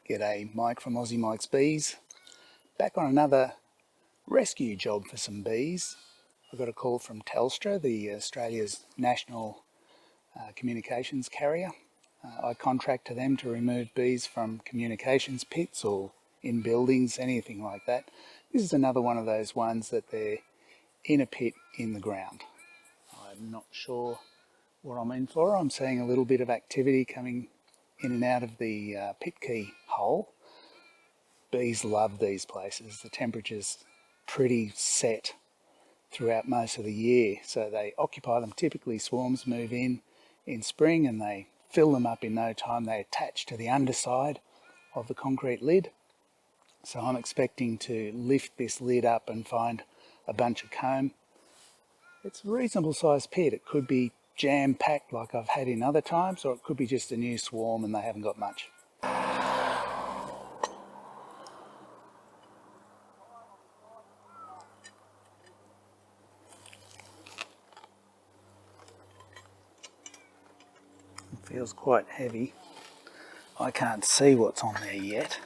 G'day, Mike from Aussie Mike's Bees. Back on another rescue job for some bees. I got a call from Telstra, the Australia's national communications carrier. I contract to them to remove bees from communications pits or in buildings, anything like that. This is another one of those ones that they're in a pit in the ground. I'm not sure what I'm in for. I'm seeing a little bit of activity coming in and out of the pit key hole. Bees love these places. The temperature's pretty set throughout most of the year, so they occupy them. Typically swarms move in spring and they fill them up in no time. They attach to the underside of the concrete lid. So I'm expecting to lift this lid up and find a bunch of comb. It's a reasonable sized pit. It could be jam-packed like I've had in other times, or it could be just a new swarm and they haven't got much. It feels quite heavy. I can't see what's on there yet.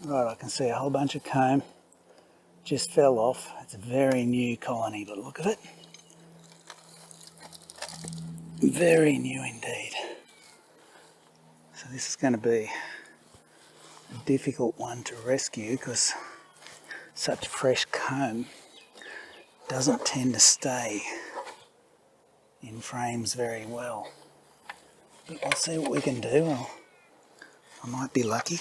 Right, I can see a whole bunch of comb just fell off. It's a very new colony, but look at it. Very new indeed. So this is going to be a difficult one to rescue because such fresh comb doesn't tend to stay in frames very well. But we'll see what we can do. I might be lucky.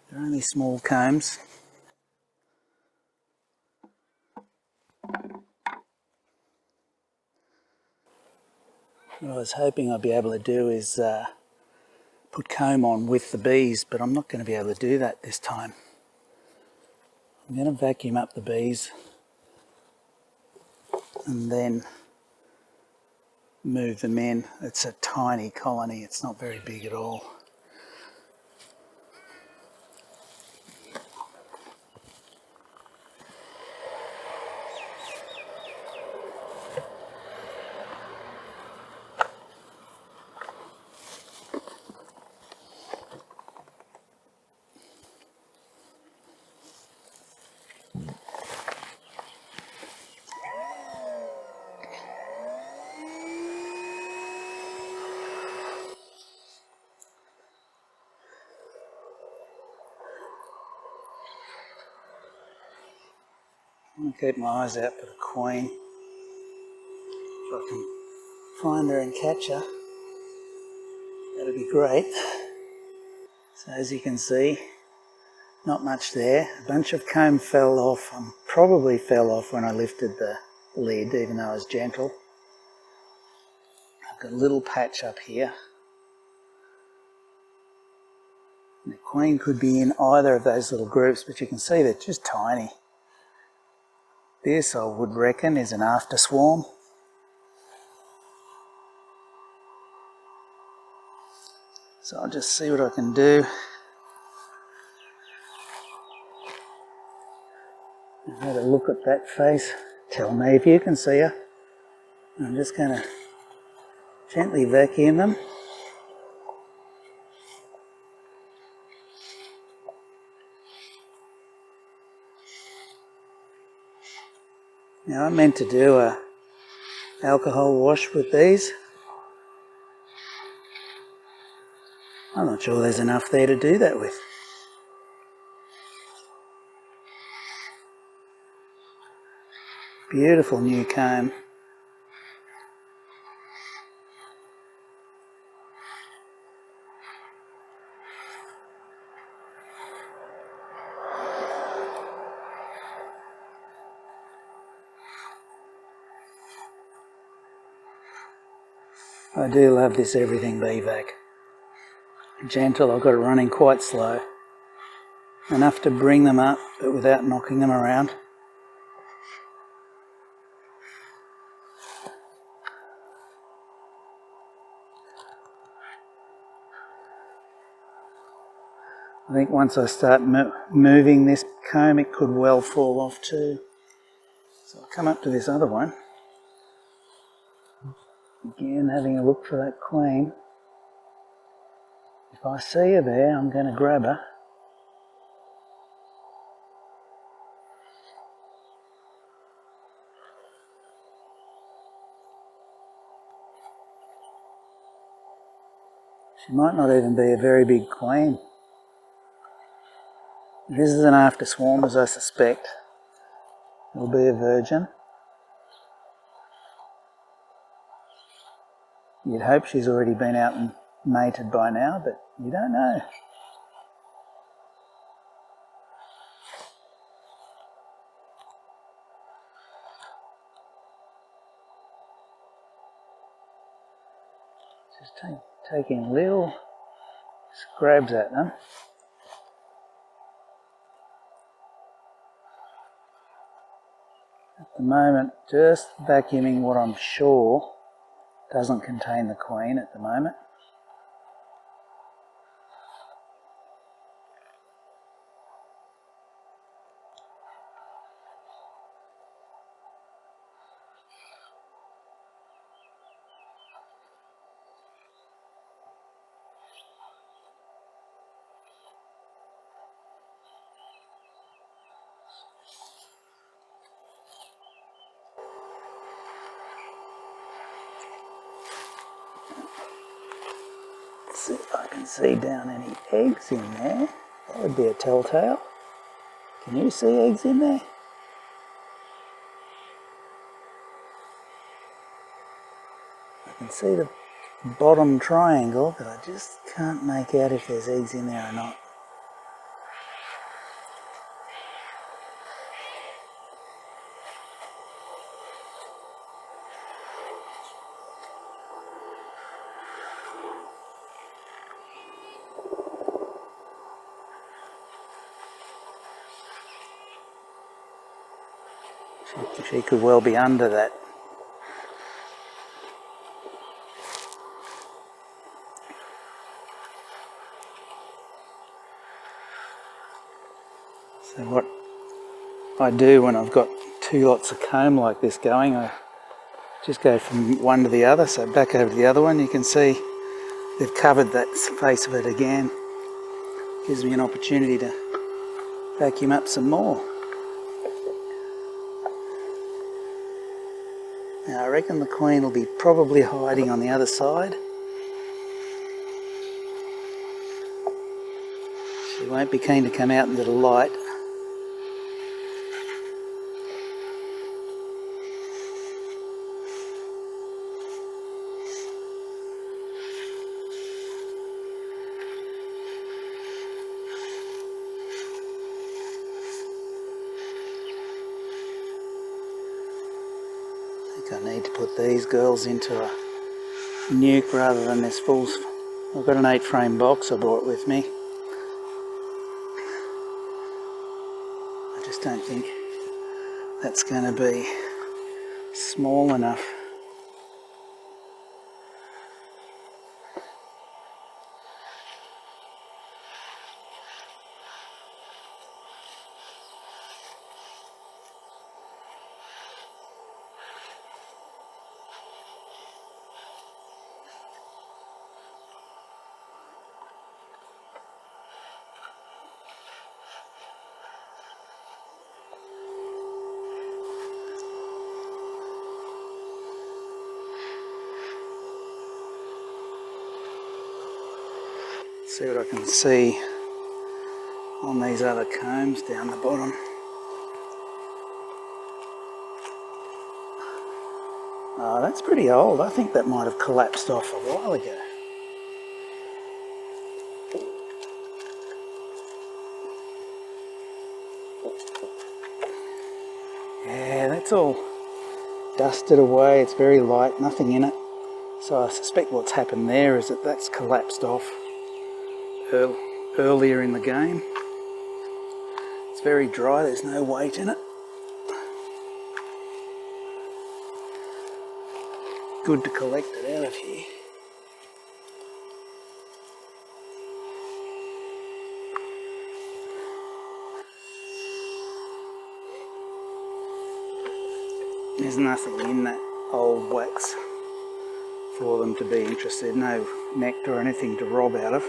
They're only small combs. What I was hoping I'd be able to do is put comb on with the bees, but I'm not going to be able to do that this time. I'm going to vacuum up the bees and then move them in. It's a tiny colony, it's not very big at all. I'm going to keep my eyes out for the queen. If I can find her and catch her, that'll be great. So as you can see, not much there. A bunch of comb fell off. Probably fell off when I lifted the lid, even though I was gentle. I've got a little patch up here. And the queen could be in either of those little groups, but you can see they're just tiny. This, I would reckon, is an after swarm. So I'll just see what I can do. I've had a look at that face. Tell me if you can see her. I'm just going to gently vacuum them. Now I meant to do a alcohol wash with these. I'm not sure there's enough there to do that with. Beautiful new comb. I do love this everything bee vac. Gentle, I've got it running quite slow. Enough to bring them up, but without knocking them around. I think once I start moving this comb, it could well fall off too. So I'll come up to this other one. Again, having a look for that queen. If I see her there, I'm going to grab her. She might not even be a very big queen. This is an after swarm, as I suspect. It'll be a virgin. You'd hope she's already been out and mated by now, but you don't know. Just taking little grabs at them. At the moment, just vacuuming what I'm sure doesn't contain the queen at the moment. See if I can see down any eggs in there. That would be a telltale. Can you see eggs in there? I can see the bottom triangle, but I just can't make out if there's eggs in there or not. She could well be under that. So what I do when I've got two lots of comb like this going, I just go from one to the other. So back over to the other one, you can see they've covered that face of it again. Gives me an opportunity to vacuum up some more. Now I reckon the queen will be probably hiding on the other side. She won't be keen to come out into the light. I need to put these girls into a nuke rather than this full. I've got an 8-frame box I brought with me. I just don't think that's going to be small enough. See what I can see on these other combs down the bottom. Oh, that's pretty old. I think that might have collapsed off a while ago. Yeah, that's all dusted away. It's very light, nothing in it. So I suspect what's happened there is that that's collapsed off earlier in the game. It's very dry, there's no weight in it. Good to collect it out of here. There's nothing in that old wax for them to be interested. No nectar or anything to rob out of.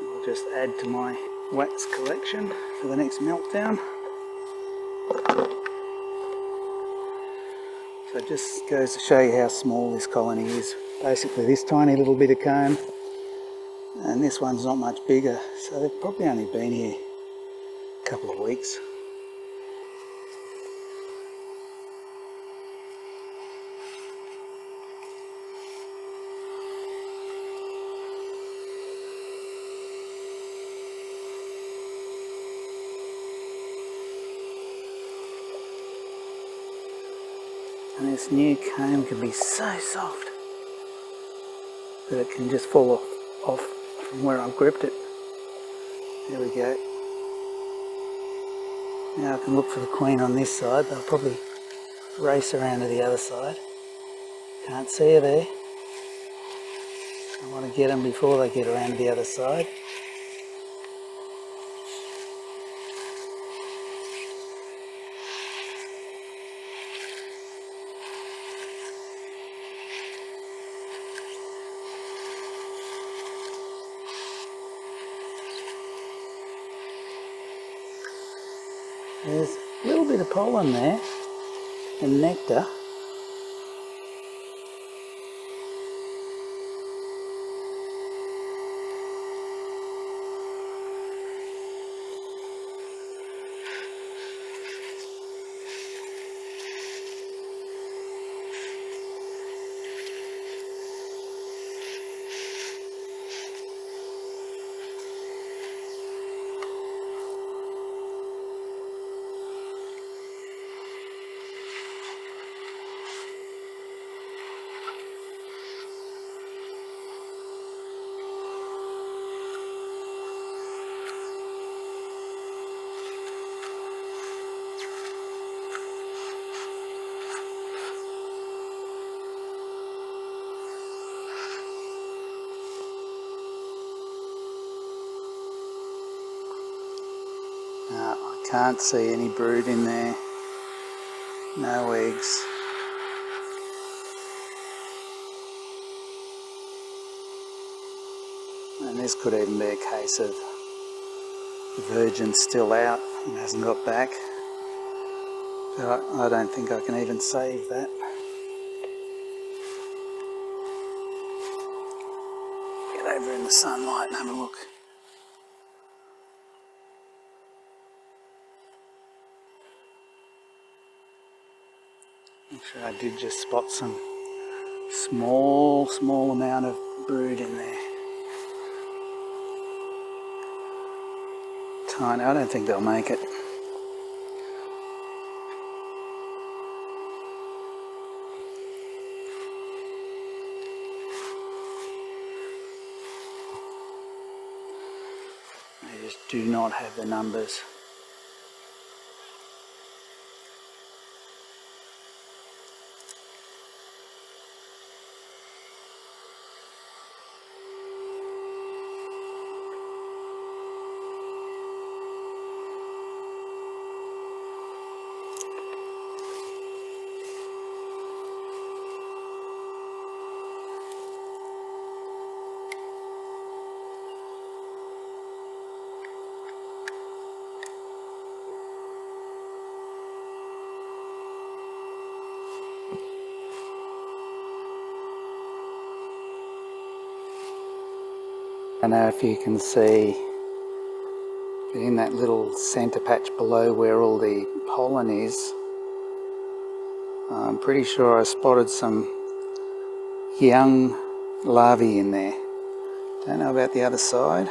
I'll just add to my wax collection for the next meltdown. So it just goes to show you how small this colony is. Basically this tiny little bit of comb, and this one's not much bigger, so they've probably only been here a couple of weeks. And this new comb can be so soft that it can just fall off from where I've gripped it. There we go. Now I can look for the queen on this side. They'll probably race around to the other side. Can't see her there. I want to get them before they get around to the other side. There's a little bit of pollen there and nectar. I can't see any brood in there. No eggs. And this could even be a case of the virgin's still out and hasn't got back. But I don't think I can even save that. Get over in the sunlight and have a look. Actually, I did just spot some small amount of brood in there. Tiny. I don't think they'll make it. They just do not have the numbers. I don't know if you can see in that little centre patch below where all the pollen is. I'm pretty sure I spotted some young larvae in there. Don't know about the other side,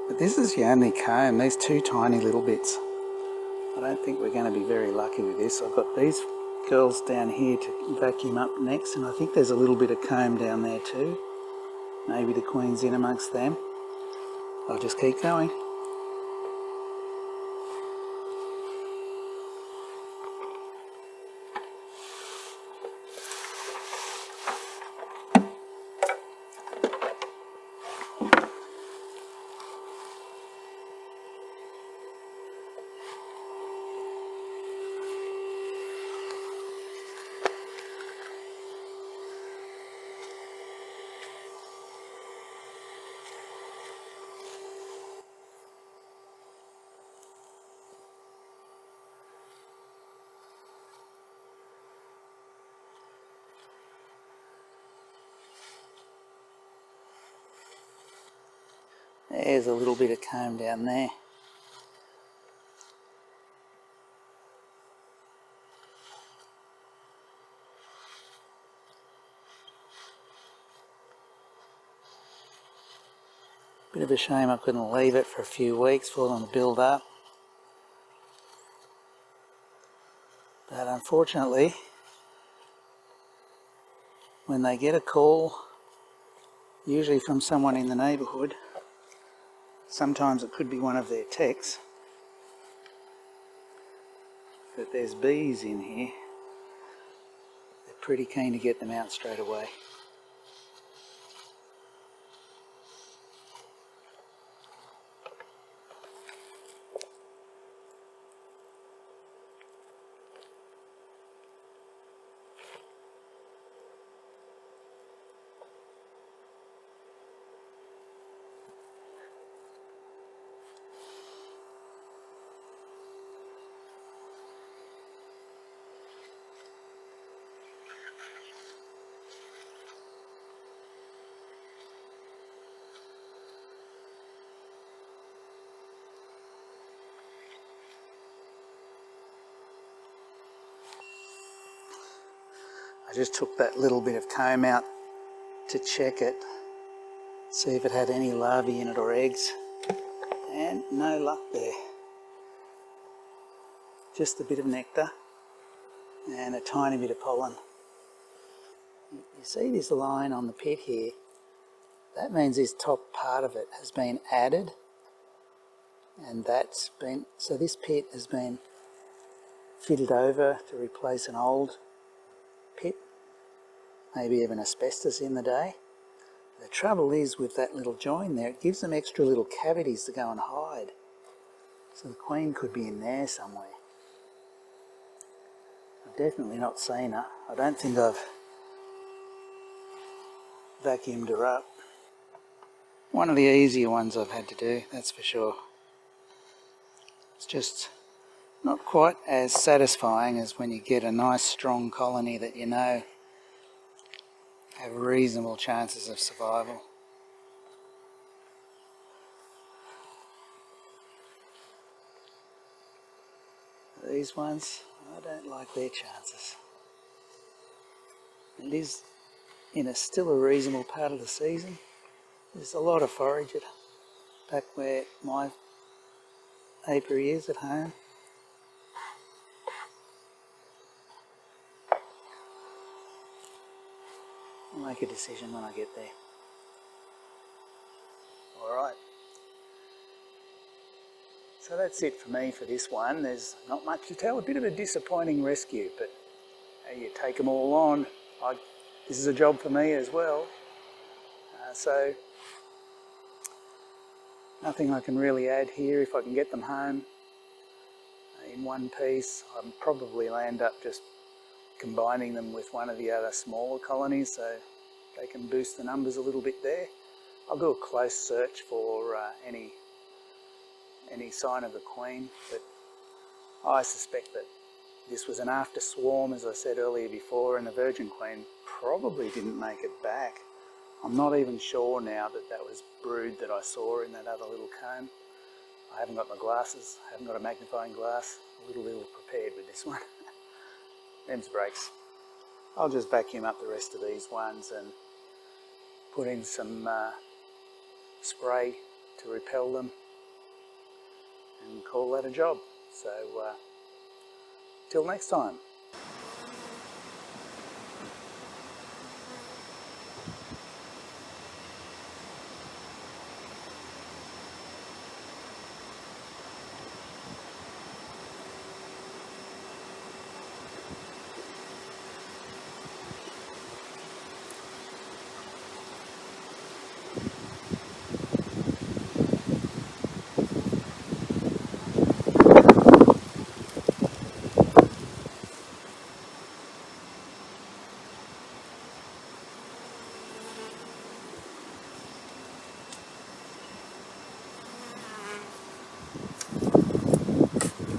but this is the only comb, these two tiny little bits. I don't think we're going to be very lucky with this. I've got these girls down here to vacuum up next, and I think there's a little bit of comb down there too. Maybe the queen's in amongst them. I'll just keep going. There's a little bit of comb down there. Bit of a shame I couldn't leave it for a few weeks for them to build up. But unfortunately, when they get a call, usually from someone in the neighbourhood, sometimes it could be one of their techs, that there's bees in here, they're pretty keen to get them out straight away. I just took that little bit of comb out to check it, see if it had any larvae in it or eggs, and no luck there. Just a bit of nectar and a tiny bit of pollen. You see this line on the pit here? That means this top part of it has been added, and so this pit has been fitted over to replace an old pit, maybe even asbestos in the day. The trouble is with that little join there, it gives them extra little cavities to go and hide. So the queen could be in there somewhere. I've definitely not seen her. I don't think I've vacuumed her up. One of the easier ones I've had to do, that's for sure. It's just not quite as satisfying as when you get a nice strong colony that you know have reasonable chances of survival. These ones, I don't like their chances. It is still a reasonable part of the season. There's a lot of forage back where my apiary is at home. I'll make a decision when I get there. Alright. So that's it for me for this one. There's not much to tell. A bit of a disappointing rescue, but you take them all on. This is a job for me as well. So nothing I can really add here. If I can get them home in one piece, I'll probably end up just combining them with one of the other smaller colonies so they can boost the numbers a little bit there. I'll do a close search for any sign of the queen, but I suspect that this was an after swarm, as I said earlier before, and the virgin queen probably didn't make it back. I'm not even sure now that was brood that I saw in that other little comb. I haven't got my glasses, I haven't got a magnifying glass, a little prepared with this one. Them's breaks. I'll just vacuum up the rest of these ones and put in some spray to repel them and call that a job. So till next time.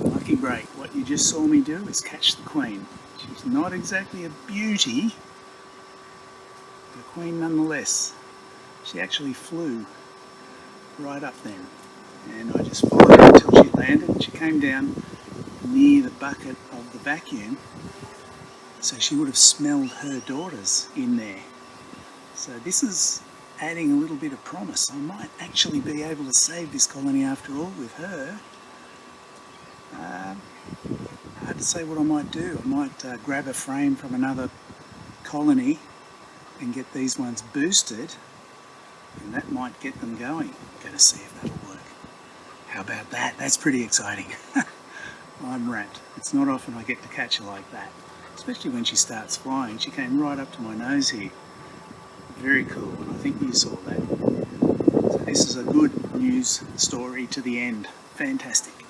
Lucky break. What you just saw me do is catch the queen. She's not exactly a beauty, but a queen nonetheless. She actually flew right up then. And I just followed her until she landed, and she came down near the bucket of the vacuum, so she would have smelled her daughters in there. So this is adding a little bit of promise. I might actually be able to save this colony after all with her. Hard to say what I might do. I might grab a frame from another colony and get these ones boosted, and that might get them going. Going to see if that'll work. How about that? That's pretty exciting. I'm rapt. It's not often I get to catch her like that, especially when she starts flying. She came right up to my nose here. Very cool, and I think you saw that. So this is a good news story to the end. Fantastic.